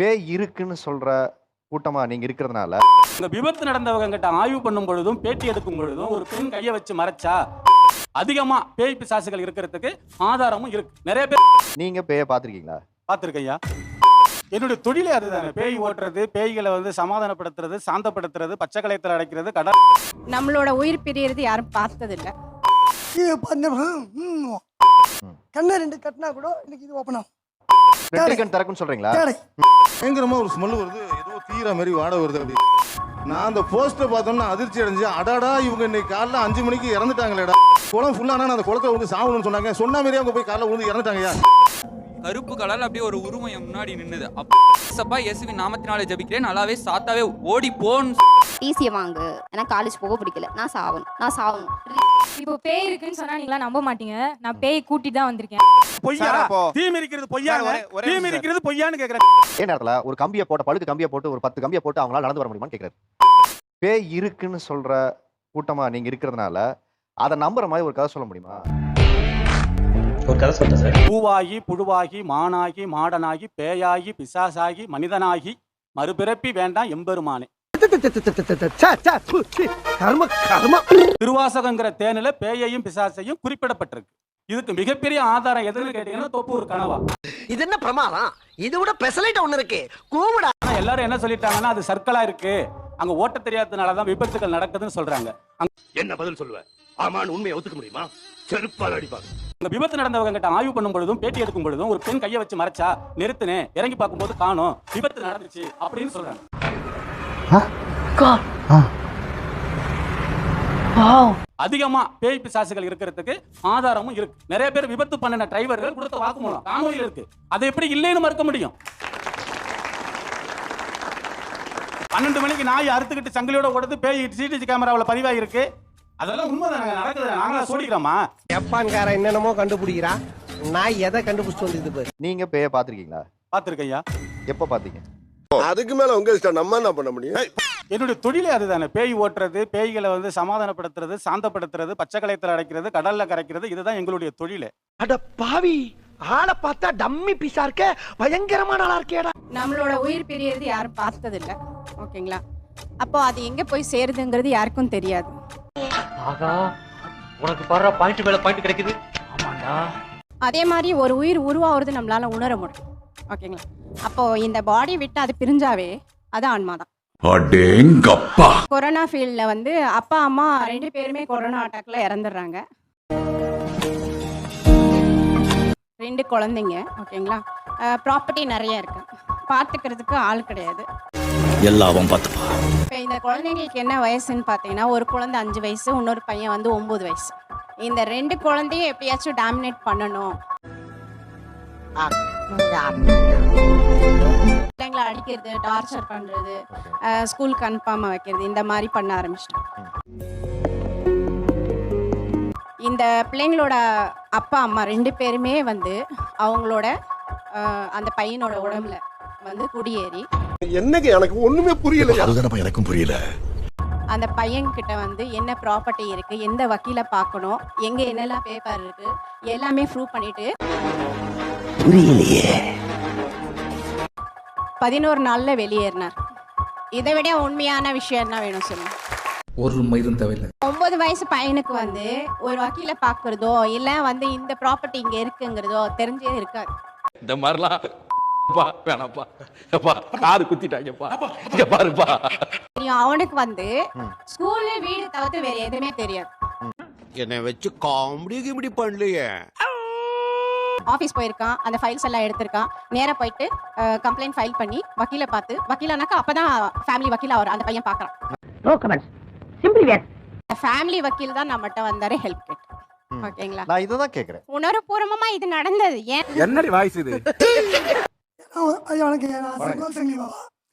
பேய் இருக்குன்னு சொல்ற கூட்டமா நீங்க இருக்கிறதுனால இந்த விபத்து நடந்தவங்க கிட்ட ஆய்வு பண்ணும் பொழுதும் பேட்டி எடுக்கும் பொழுதும் ஒரு பெண் கையை வச்சு மறைச்சா அதிகமா பேய் பிசாசுகள் இருக்கிறதுக்கு ஆதாரமும் இருக்கு. நிறைய பேர் நீங்க பேய பாத்திருக்கீங்களா? பார்த்திருக்கையா. என்னுடைய தொழிலே அதுதானே. பேய் ஓட்டுறது, பேய்களை சமாதானப்படுத்துறது, சாந்தப்படுத்துறது, பச்சை கலையத்தில் அடைக்கிறது, கடல். நம்மளோட உயிர் பிரியறது யாரும் பார்த்தது இல்ல. கண்ணை 2 கட்டினா கூட இன்னைக்கு இது ஓப்பன் ஆகும். வெற்றிகன் திறக்குன்னு சொல்றீங்களா? பயங்கரமா ஒரு ஸ்மெல் வருது, ஏதோ தீர மாதிரி வாட வருது. அப்படி நான் அந்த போஸ்டர் பார்த்தோன்னா அதிர்ச்சி அடைஞ்சு, அடாடா இவங்க இன்னைக்கு காலைல 5 மணிக்கு இறந்துட்டாங்களேடா. குளம் ஃபுல்லானா அந்த குளத்துல வந்து சாவணும்னு சொன்னாங்க. சொன்ன மாதிரியே அவங்க போய் காலைல வந்து இறந்துட்டாங்கயா. கருப்பு கலர்ல அப்படியே ஒரு உருவம் என் முன்னாடி நின்னுது. அப்பா இயேசுவின் நாமத்தினாலே ஜெபிக்கிறேன், நல்லாவே சாத்தாவே ஓடி போன். டிசியை வாங்கு, எனக்கு காலேஜ் போக பிடிக்கல, நான் சாவணும். இப்போ பேய் இருக்குன்னு சொன்னா நீங்களா நம்ப மாட்டீங்க. நான் பேய் கூட்டிட்டு தான் வந்திருக்கேன். பொய்யா? தீம் இருக்கிறது பொய்யாங்க. தீம் இருக்கிறது பொய்யான்னு கேக்குறேன். ஏன் நேரத்துல ஒரு கம்பியை போட்ட பழுக்கு கம்பியை போட்டு ஒரு 10 கம்பியை போட்டு அவங்களால நடந்து வர முடியுமான்னு கேக்குறாரு. பேய் இருக்குன்னு சொல்ற கூட்டமா நீங்க இருக்கிறதுனால அதை நம்புற மாதிரி ஒரு கதை சொல்ல முடியுமா? ஒரு கதை சொல்றேன் சார். பூவாகி புழுவாகி மானாகி மாடனாகி பேயாகி பிசாசாகி மனிதனாகி மறுபிறப்பி வேண்டாம் எம்பெருமானே. திருவாசகங்கிற தேனில பேயையும் பிசாசையும் குறிப்பிடப்பட்டிருக்கு. இதுக்கு மிகப்பெரிய ஆதாரம் எதுன்னு கேட்டீங்கன்னா தொப்பு ஒரு கனவா. இது என்ன பிரமாதம்? இது விட பெசலைட் ஒண்ணு இருக்கு. கூவுடா. எல்லாரும் என்ன சொல்லிட்டாங்கன்னா அது சர்க்கிளா இருக்கு, அங்க ஓட்ட தெரியாததுனாலதான் விபத்துகள் நடக்குதுன்னு சொல்றாங்க. என்ன பதில் சொல்லுவ? ஆமான்னு உண்மையை ஒத்துக்க முடியுமா? செருப்பால் அடிப்பாங்க. இந்த விபத்து நடந்தவங்க கிட்ட ஆய்வு பண்ணும் பொழுதும் பேட்டி எடுக்கும் பொழுதும் ஒரு பெண் கையை வச்சு மறைச்சா நிறுத்தினேன், இறங்கி பார்க்கும்போது காணோம், விபத்து நடந்துச்சு அப்படின்னு சொல்றாங்க. அதிகமா பேய் பிசாசுகள் இருக்கிறதுக்கு ஆதாரமும் இருக்கு. நிறைய பேர் விபத்து பண்ணின டிரைவர்கள் கொடுத்த வாக்குமூலம் காணொலியில் இருக்கு. அதை எப்படி இல்லைன்னு மறுக்க முடியும்? 12 மணிக்கு நாய் அறுத்துக்கிட்டு சங்கிலியோட கொடுத்து பேய் சிசிடிவி கேமராவில் பதிவாகி இருக்கு. அதெல்லாம் உண்மைதானங்க, நடக்குது. நாங்களா சோடிக்கிறோமா? ஜப்பான்கார என்னென்னமோ கண்டுபிடிக்கிறா, நான் எதை கண்டுபிடிச்சு வந்து பாரு. நீங்க பேய பாத்திருக்கீங்களா? பார்த்திருக்கையா. எப்ப பாத்தீங்க? அதுக்கு மேல உங்க இஷ்டம், நம்ம என்ன பண்ண முடியும்? என்னுடைய தொழிலே அதுதானே. பேய் ஓட்டுறது, பேய்களை சமாதானப்படுத்துறது, சாந்தப்படுத்துறது, பச்சை கலையத்தில் அடைக்கிறது, கடல்ல கரைக்கிறது, இதுதான் எங்களுடைய தொழிலே. அட பாவி, ஆளை பார்த்தா டம்மி பீஸா இருக்க, பயங்கரமான ஆளா இருக்கேடா. நம்மளோட உயிர் பிரியறது யாரும் பார்த்தது இல்ல. ஓகேங்களா? அப்போ அது எங்க போய் சேருதுங்கிறது யாருக்கும் தெரியாது. ஆகா, உனக்கு பாரு பாயிண்ட் மேல பாயிண்ட் கிடைக்குது. ஆமாண்டா. அதே மாதிரி ஒரு உயிர் உருவாகிறது நம்மளால உணர முடியும். ஓகேங்களா? அப்போ இந்த பாடி விட்டு அது பிரிஞ்சாவே அது ஆன்மாதான். கொரோனா ஃபீல்ட்ல அப்பா அம்மா 2 பேருமே கொரோனா அட்டாக்ல இறந்துடுறாங்க. 2 குழந்தைங்க. ஓகேங்களா? ப்ராப்பர்ட்டி நிறைய இருக்கு, பார்த்துக்கிறதுக்கு ஆள் கிடையாது. எல்லாவும் பார்த்துப்பா. இப்போ இந்த குழந்தைங்களுக்கு என்ன வயசுன்னு பார்த்தீங்கன்னா, ஒரு குழந்தை 5 வயசு, இன்னொரு பையன் 9 வயசு. இந்த 2 குழந்தையும் எப்படியாச்சும் டாமினேட் பண்ணணும், பிள்ளைங்களை அடிக்கிறது, டார்ச்சர் பண்றது, ஸ்கூலுக்கு அனுப்பாம வைக்கிறது, இந்த மாதிரி பண்ண ஆரம்பிச்சிட்டோம். இந்த பிள்ளைங்களோட அப்பா அம்மா 2 பேருமே அவங்களோட அந்த பையனோட உடம்புல குடியேறி, என்னங்க எனக்கு ஒண்ணுமே புரியல. அதுதான் எனக்கும் புரியல. அந்த பையன் கிட்ட என்ன ப்ராப்பர்ட்டி இருக்கு, எந்த வக்கீல பார்க்கணும், எங்க என்னெல்லாம் பேப்பர் இருக்கு, எல்லாமே ப்ரூவ் பண்ணிட்டு புரியலையே 11 நாள்ல வெளியேறினார். இதை விட உண்மையான விஷயம் என்ன வேணும் சொல்லுங்க? ஒரு மயிரும் தேவையில்லை. 9 வயசு பையனுக்கு ஒரு வக்கீல பாக்குறதோ இல்ல இந்த ப்ராப்பர்ட்டி இங்க இருக்குங்கிறதோ தெரிஞ்சே இருக்காது. இந்த மாதிரிலாம் வேணாப்பா, காது குத்திட்டாங்கப்பா, பாருப்பா. அவனுக்கு ஸ்கூல்ல வீடு தவிர்த்து வேற எதுவுமே தெரியாது. என்னை வச்சு காமெடி இப்படி பண்ணலையே. ஆஃபீஸ் போயிருக்கான், அந்த ஃபைல்ஸ் எல்லாம் எடுத்திருக்கான், நேரா போயிட்டு கம்ப்ளைண்ட் ஃபைல் பண்ணி வக்கீல பார்த்து, வக்கீலானாக்கா அப்பதான் ஃபேமிலி வக்கீல் அவர் அந்த பையன் பார்க்கறான். நோ கமெண்ட்ஸ், சிம்பிளி வேர். ஃபேமிலி வக்கீல் தான் நம்மகிட்ட வந்தாரு ஹெல்ப் கேட்டு. ஓகேங்களா? நான் இததான் கேக்குறேன். உணர்வுபூர்வமா இது நடந்தது. ஏன் என்னடி வாய்ஸ் இது?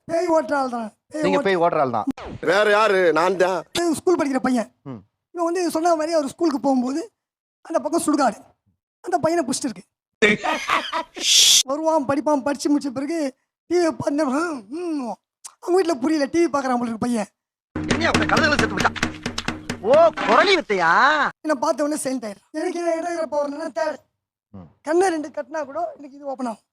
பேய் ஓட்டுறாள் தான். நீங்க பேய் ஓட்டுறாள் தான். வேற யாரு? நான் தான். ஸ்கூல் படிக்கிற பையன். இவன் சொன்ன மாதிரி அவர் ஸ்கூலுக்கு போகும்போது அந்த பக்கம் சுடுகாடு, அந்த பையனை புடிச்சிட்டு இருக்கு. வருவான், படிப்பான், படிச்சு முடிச்ச பிறகு டிவி பார்த்து அவங்க வீட்டுல புரியல, டிவி பாக்குறான் உங்களுக்கு பையன். ஓ, குரலி வித்தையா? என்ன பார்த்த உடனே சென்ட் ஆயிடும். எனக்கு இடம் போறதுன்னா தேவை. கண்ணை 2 கட்டினா கூட இன்னைக்கு இது ஓப்பன் ஆகும்.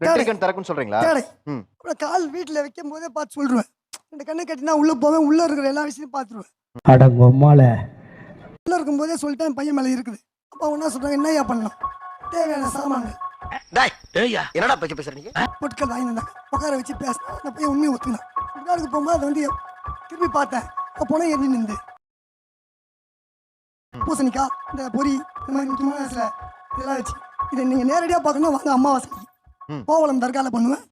நெற்றிக்கண் திறக்குன்னு சொல்றீங்களா? தேடை. ம். அப்புறம் கால் வீட்டில் வைக்கும் போதே பார்த்து சொல்லிடுவேன். ரெண்டு கண்ணை கட்டினா உள்ளே போவேன், உள்ளே இருக்கிற எல்லா விஷயத்தையும் பார்த்துருவேன். உள்ளே இருக்கும்போதே சொல்லிட்டேன் பையன் மேலே இருக்குது. அப்போ ஒன்றா சொல்கிறாங்க, என்னையா பண்ணலாம், தேவையான சாமான்கள் என்னடா பத்தி பேசுறீங்க? பொருட்கள் வாங்கினாங்க, உட்கார வச்சு பேசினேன். அந்த பையன் உண்மையை ஒத்துக்கினான். உட்காருக்கு போகும்போது அதை வந்து திரும்பி பார்த்தேன். அப்போனா எண்ணி நின்று பூசணிக்காய், இந்த பொரி, இந்த மாதிரி முக்கியமான சில இதெல்லாம் வச்சு இதை நீங்கள் நேரடியாக பார்க்கணும். வாங்க அம்மாவாசைக்கு கோவளம் தர்காவில் பண்ணுவேன்.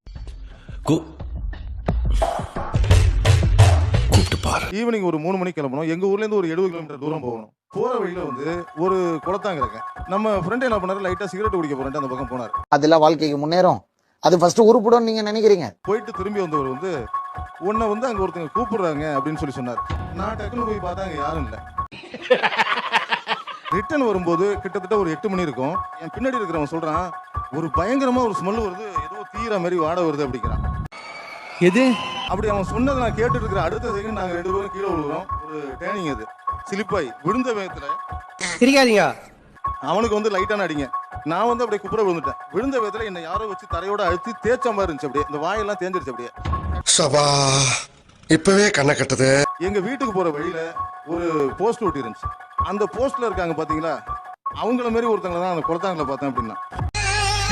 ஈவினிங் ஒரு 3 மணிக்கு கிளம்பணும். எங்க ஊர்ல இருந்து ஒரு 70 கிலோமீட்டர் தூரம் போகணும். போற வழியில வந்து ஒரு குளத்தாங்க இருக்கேன். நம்ம ஃப்ரெண்ட் என்ன பண்ணாரு, லைட்டா சிகரெட் குடிக்க போறேன்ட்டு அந்த பக்கம் போனார். அதெல்லாம் வாழ்க்கைக்கு முன்னேறும். அது ஃபர்ஸ்ட் உருப்படும் நீங்க நினைக்கிறீங்க. போயிட்டு திரும்பி வந்தவர் வந்து உன்னை வந்து அங்க ஒருத்தங்க கூப்பிடுறாங்க அப்படின்னு சொல்லி சொன்னார். நான் டக்குன்னு போய் பார்த்தா அங்க யாரும் இல்லை. ரிட்டர்ன் வரும்போது கிட்டத்தட்ட ஒரு 8 மணி இருக்கும். என் பின்னாடி இருக்கிறவன் சொல்றான், ஒரு பயங்கரமா ஒரு ஸ்மெல் வருது, ஏதோ தீர மாதிரி வாட வருது அப்படிங்கிறான். எது? அப்படி அவன் சொன்னதை நான் கேட்டுட்டு இருக்கிற அடுத்த செகண்ட் நாங்க 2 பேரும் கீழே விழுகிறோம். ஒரு டேனிங் அது சிலிப்பாய் விழுந்த வேகத்துல சிரிக்காதீங்க. அவனுக்கு வந்து லைட்டான அடிங்க. நான் வந்து அப்படியே குப்புற விழுந்துட்டேன். விழுந்த வேகத்துல என்னை யாரோ வச்சு தரையோட அழுத்தி தேய்ச்ச மாதிரி இருந்துச்சு. அப்படியே இந்த வாயெல்லாம் தேஞ்சிருச்சு. அப்படியே சபா இப்பவே கண்ணை கட்டுது. எங்க வீட்டுக்கு போற வழியில ஒரு போஸ்ட் ஒட்டி இருந்துச்சு. அந்த போஸ்ட்ல இருக்காங்க பாத்தீங்களா, அவங்கள மாதிரி ஒருத்தங்களை தான் அந்த குளத்தாங்களை பார்த்தேன் அப்படின்னா.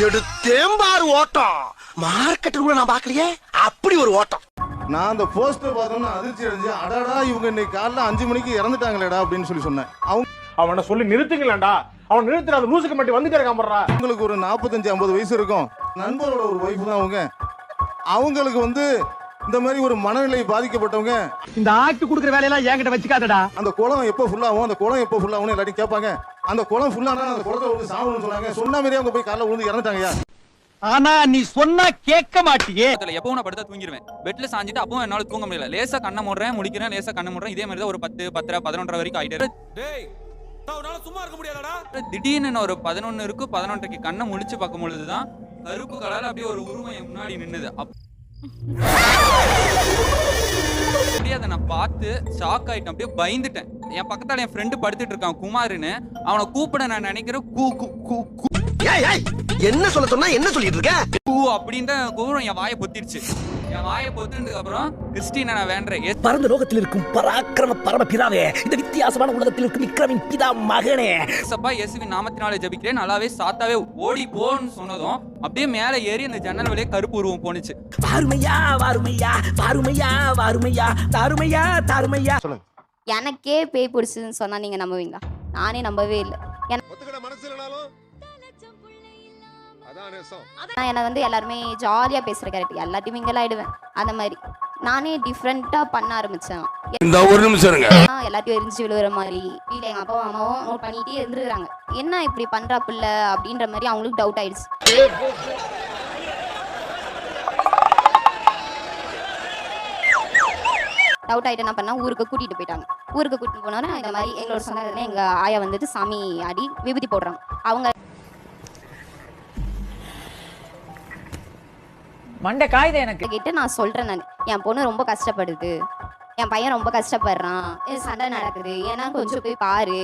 எடுத்தேம்பாரு ஓட்டம். மார்க்கெட் கூட நான் பார்க்கலையே, அப்படி ஒரு ஓட்டம். நான் அந்த போஸ்டர் பார்த்தோம்னா அதிர்ச்சி அடைஞ்சு, அடாடா இவங்க இன்னைக்கு காலைல 5 மணிக்கு இறந்துட்டாங்களேடா அப்படின்னு சொல்லி சொன்னேன். அவனை சொல்லி நிறுத்துங்களேன்டா. அவன் நிறுத்துற அந்த லூசுக்கு மட்டும் வந்துட்டே இருக்கான். அவங்களுக்கு ஒரு 45-50 வயசு இருக்கும். நண்பரோட ஒரு ஒய்ஃப் தான் அவங்க. அவங்களுக்கு வந்து இந்த மாதிரி ஒரு மனநிலை பாதிக்கப்பட்டவங்க. இந்த ஆக்கு குடுக்குற வேலையெல்லாம் என்கிட்ட வச்சுக்காதடா. அந்த குளம் எப்போ ஃபுல்லாகும், அந்த குளம் எப்போ ஃபுல்லாகும் எல்லாத்தையும் கேட்பாங்க. அந்த குளம் ஃபுல்லானா அந்த குளத்தை வந்து சாவணும்னு சொன்னாங்க. சொன்ன மாதிரியே அவங்க போய் காலைல விழுந்து இறந்துட்டாங்கயா. ஆனா நீ சொன்னா கேட்க மாட்டியே. எப்பவும் நான் படுத்தா தூங்கிடுவேன். பெட்ல சாஞ்சிட்டு அப்பவும் என்னால தூங்க முடியல. லேசா கண்ணை மூடுறேன், முடிக்கிறேன், லேசா கண்ணை மூடுறேன். இதே மாதிரி தான் ஒரு 10, 10, 11 வரைக்கும் ஆயிட்டு. சும்மா இருக்க முடியாதடா. திடீர்னு நான் ஒரு 11 இருக்கு, 11க்கு கண்ணை முடிச்சு பார்க்கும் பொழுதுதான் கருப்பு கலர்ல அப்படியே ஒரு உருவம் என் முன்னாடி நின்னுது. அப்படியே அதை நான் பார்த்து ஷாக் ஆயிட்டேன். அப்படியே பயந்துட்டேன். என் பக்கத்தால என் ஃப்ரெண்டு படுத்துட்டு இருக்கான் குமாருன்னு. அவனை கூப்பிட நான் நினைக்கிறேன். என்ன சொல்ல சொன்னா என்ன சொல்லிட்டு இருக்க? அப்படின்ற கூறம் என் வாயை பொத்திடுச்சு. என் வாயை பொத்துனதுக்கு அப்புறம் கிறிஸ்டினை நான் வேண்டேன். பரந்த லோகத்தில் இருக்கும் பராக்கிரம பரம பிதாவே, இந்த வித்தியாசமான உலகத்தில் இருக்கும் விக்ரமின் பிதா மகனே, சப்பா இயேசுவின் நாமத்தினாலே ஜெபிக்கிறேன், நல்லாவே சாத்தாவே ஓடி போன்னு சொன்னதும் அப்படியே மேலே ஏறி அந்த ஜன்னல் வழியே கருப்பு உருவம் போனுச்சு. வாருமையா வாருமையா வாருமையா வாருமையா தாருமையா தாருமையா. எனக்கே பேய் பிடிச்சதுன்னு சொன்னா நீங்க நம்புவீங்களா? நானே நம்பவே இல்லை. என்னை வந்து எல்லாருமே ஜாலியா பேசுற கேரக்டர், எல்லாத்தையும் மிங்கல் ஆயிடுவேன். அந்த மாதிரி நானே டிஃப்ரெண்டா பண்ண ஆரம்பிச்சேன். எல்லாத்தையும் எரிஞ்சு விழுகிற மாதிரி வீட்டில் எங்க அப்பாவும் அம்மாவும் நோட் பண்ணிட்டே இருந்துருக்காங்க. என்ன இப்படி பண்றா பிள்ளை அப்படின்ற மாதிரி அவங்களுக்கு டவுட் ஆயிடுச்சு. டவுட் ஆகிட்டு என்ன பண்ணா, ஊருக்கு கூட்டிட்டு போயிட்டாங்க. ஊருக்கு கூட்டிட்டு போனோன்னா இந்த மாதிரி எங்களோட சொன்னதுல எங்க ஆயா வந்துட்டு சாமி ஆடி விபூதி போடுறாங்க. அவங்க மண்டை காயுது எனக்கு கிட்ட நான் சொல்றேன், நான் என் பொண்ணு ரொம்ப கஷ்டப்படுது, என் பையன் ரொம்ப கஷ்டப்படுறான், சண்டை நடக்குது, ஏன்னா கொஞ்சம் போய் பாரு.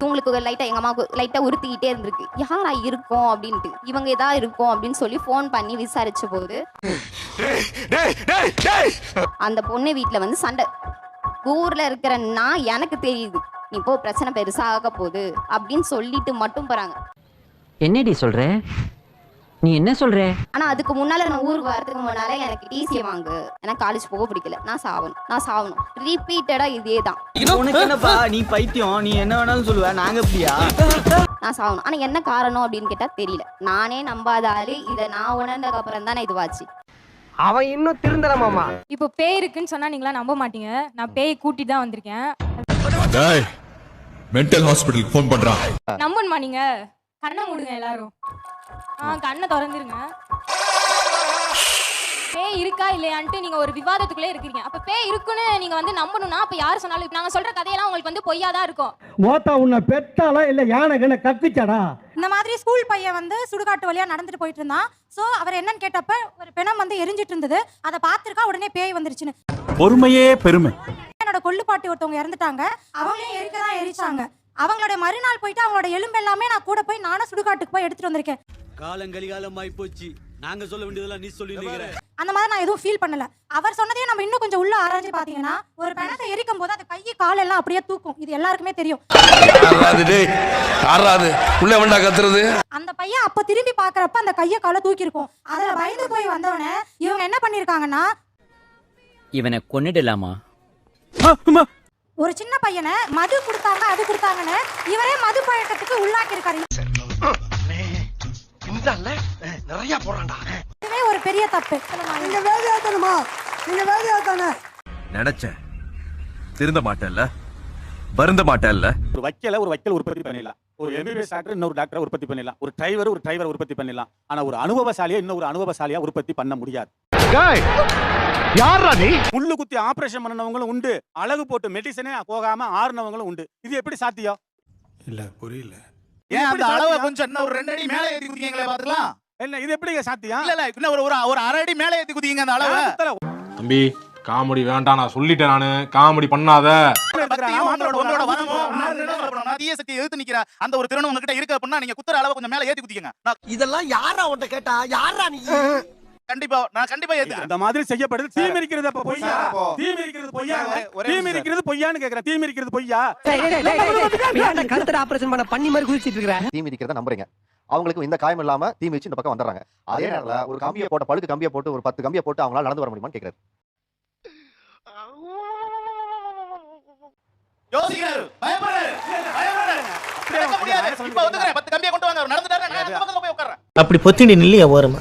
உங்களுக்கு லைட்டா எங்க அம்மாவுக்கு லைட்டா உறுத்திக்கிட்டே இருந்திருக்கு. யாரா இருக்கும் அப்படின்ட்டு, இவங்க ஏதா இருக்கும் அப்படின்னு சொல்லி போன் பண்ணி விசாரிச்ச போது அந்த பொண்ணு வீட்டுல வந்து சண்டை. ஊர்ல இருக்கிற நான் எனக்கு தெரியுது இப்போ பிரச்சனை பெருசா ஆக போகுது அப்படின்னு சொல்லிட்டு மட்டும் போறாங்க. என்னடி சொல்ற நீ? என்ன சொல்ற? ஆனா அதுக்கு முன்னால நான் ஊருக்கு வரதுக்கு முன்னால எனக்கு டிசியை வாங்கு, எனக்கு காலேஜ் போக பிடிக்கல, நான் சாவணும் ரிப்பீட்டடா இதே தான். உனக்கு என்னப்பா, நீ பைத்தியம், நீ என்ன வேணாலும் சொல்லுவ, நாங்க அப்படியா? நான் சாவணும். ஆனா என்ன காரணம் அப்படின்னு கேட்டா தெரியல. நானே நம்பாத ஆளு, இதை நான் உணர்ந்ததுக்கு அப்புறம் தான் இதுவாச்சு. அவன் இன்னும் திருந்தல மாமா. இப்போ பேய் இருக்குன்னு சொன்னா நீங்களா நம்ப மாட்டீங்க. நான் பேய் கூட்டிட்டு தான் வந்திருக்கேன். மென்டல் ஹாஸ்பிடலுக்கு ஃபோன் பண்றான். நம்பணுமா நீங்க? கண்ணை மூடுங்க எல்லாரும். கண்ணை திறந்துருங்க. பேய் இருக்கா இல்லையான்ட்டு நீங்க ஒரு விவாதத்துக்குள்ளே இருக்கீங்க. அப்ப பேய் இருக்குன்னு நீங்க வந்து நம்பணும்னா அப்ப யார் சொன்னாலும் நாங்க சொல்ற கதையெல்லாம் உங்களுக்கு வந்து பொய்யாதான் இருக்கும். மோத்தா உன்னை பெத்தாலா இல்ல யானை கத்திச்சாடா? இந்த மாதிரி ஸ்கூல் பையன் வந்து சுடுகாட்டு வழியா நடந்துட்டு போயிட்டு இருந்தான். சோ அவர் என்னன்னு கேட்டப்ப ஒரு பிணம் வந்து எரிஞ்சிட்டு இருந்தது. அதை பார்த்திருக்கா, உடனே பேய் வந்துருச்சுன்னு. பொறுமையே பெருமை. என்னோட கொள்ளுப்பாட்டி ஒருத்தவங்க இறந்துட்டாங்க, அவங்களையும் எரிக்கதான் எரிச்சாங்க. அவங்களோட மறுநாள் போயிட்டு அவங்களோட எலும்பு எல்லாமே நான் கூட போய் நானும் சுடுகாட்டு சுடுகாட்டுக்கு போய் எடுத்துட்டு வந்திருக்கேன். காலங்கலிகாலமாய் போச்சு. நாங்க சொல்ல வேண்டியதெல்லாம் நீ சொல்லி அந்த மாதிரி நான் எதுவும் ஃபீல் பண்ணல. அவர் சொன்னதையும் நம்ம இன்னும் கொஞ்சம் உள்ள ஆராய்ச்சி பாத்தீங்கன்னா ஒரு பிணத்தை எரிக்கும் போது அது கை கால் எல்லாம் அப்படியே தூக்கும். இது எல்லாருக்குமே தெரியும். அந்த பையன் அப்ப திரும்பி பாக்குறப்ப அந்த கைய கால தூக்கி இருக்கும். அதுல பயந்து போய் வந்தவனே இவங்க என்ன பண்ணிருக்காங்கன்னா இவனை கொன்னிடலாமா? ஒரு சின்ன பையனை மது கொடுத்தாங்க அது கொடுத்தாங்கன்னு இவரே மது பழக்கத்துக்கு உள்ளாக்கி இருக்காரு. நிறைய போறான்டா. இதுவே ஒரு பெரிய தப்பு. நீங்க வேலையாத்தனமா? நீங்க வேலையாத்தானே? நினைச்சேன் திருந்த மாட்டேன்ல, வருந்த மாட்டேன்ல. ஒரு வக்கீல் உற்பத்தி பண்ணிடலாம். ஒரு எம்பிபிஎஸ் டாக்டர் இன்னொரு டாக்டரை உற்பத்தி பண்ணிடலாம். ஒரு டிரைவரை உற்பத்தி பண்ணிடலாம். ஆனா ஒரு அனுபவசாலியை இன்னொரு அனுபவசாலியா உற்பத்தி பண்ண முடியாது. முள்ளு குத்தி ஆபரேஷன் பண்ணவங்களும் உண்டு, அழகு போட்டு மெடிசனே போகாம ஆறுனவங்களும் உண்டு. இது எப்படி சாத்தியம்? இல்ல புரியல. ஏன் அந்த அளவை கொஞ்சம் இன்னும் ஒரு 2 அடி மேலே ஏத்தி குதிங்களே பாத்துக்கலாம். என்ன இது எப்படி சாத்தியம்? இல்ல இன்னும் ஒரு 1/2 அடி மேலே ஏத்தி குதிங்க அந்த அளவை. தம்பி காமெடி வேண்டாம், நான் சொல்லிட்டேன். நானு காமெடி பண்ணாத. எதிர்த்து நிக்கிற அந்த ஒரு திறன் உங்ககிட்ட இருக்கு அப்படின்னா நீங்க குத்துற அளவை கொஞ்சம் மேலே ஏத்தி குதிங்க. இதெல்லாம் யாரா உன்கிட்ட கேட்டா? யாரா நீ? கண்டிப்பா ஏத்துக்கிறேன். இந்த மாதிரி செய்யப்படுது. தீமிரிக்கிறது அப்ப பொய்யா? தீமிரிக்கிறது பொய்யா? தீமிரிக்கிறது பொய்யான்னு கேக்குறேன். தீமிரிக்கிறது பொய்யா? கருத்தர ஆபரேஷன் பண்ண பண்ணி மாதிரி குதிச்சிட்டு இருக்கற. தீமிதிக்கிறத நம்புறீங்க. அவங்களுக்கு இந்த காயம் இல்லாம தீமிதிச்சு இந்த பக்கம் வந்துறாங்க. அதே நேரத்துல ஒரு கம்பியை போட்ட பழுக்கு கம்பியை போட்டு ஒரு 10 கம்பியை போட்டு அவங்களால நடந்து வர முடியுமான்னு கேக்குறாரு. யோசிக்கிறாரு, பயப்படுறாரு. இப்ப வந்துறேன் 10 கம்பியை கொண்டு வாங்க. நடந்துட்டாரு. நான் அந்த பக்கத்துல போய் உட்கார்றேன். அப்படி பொத்திண்டி நில்லையா ஓரமா?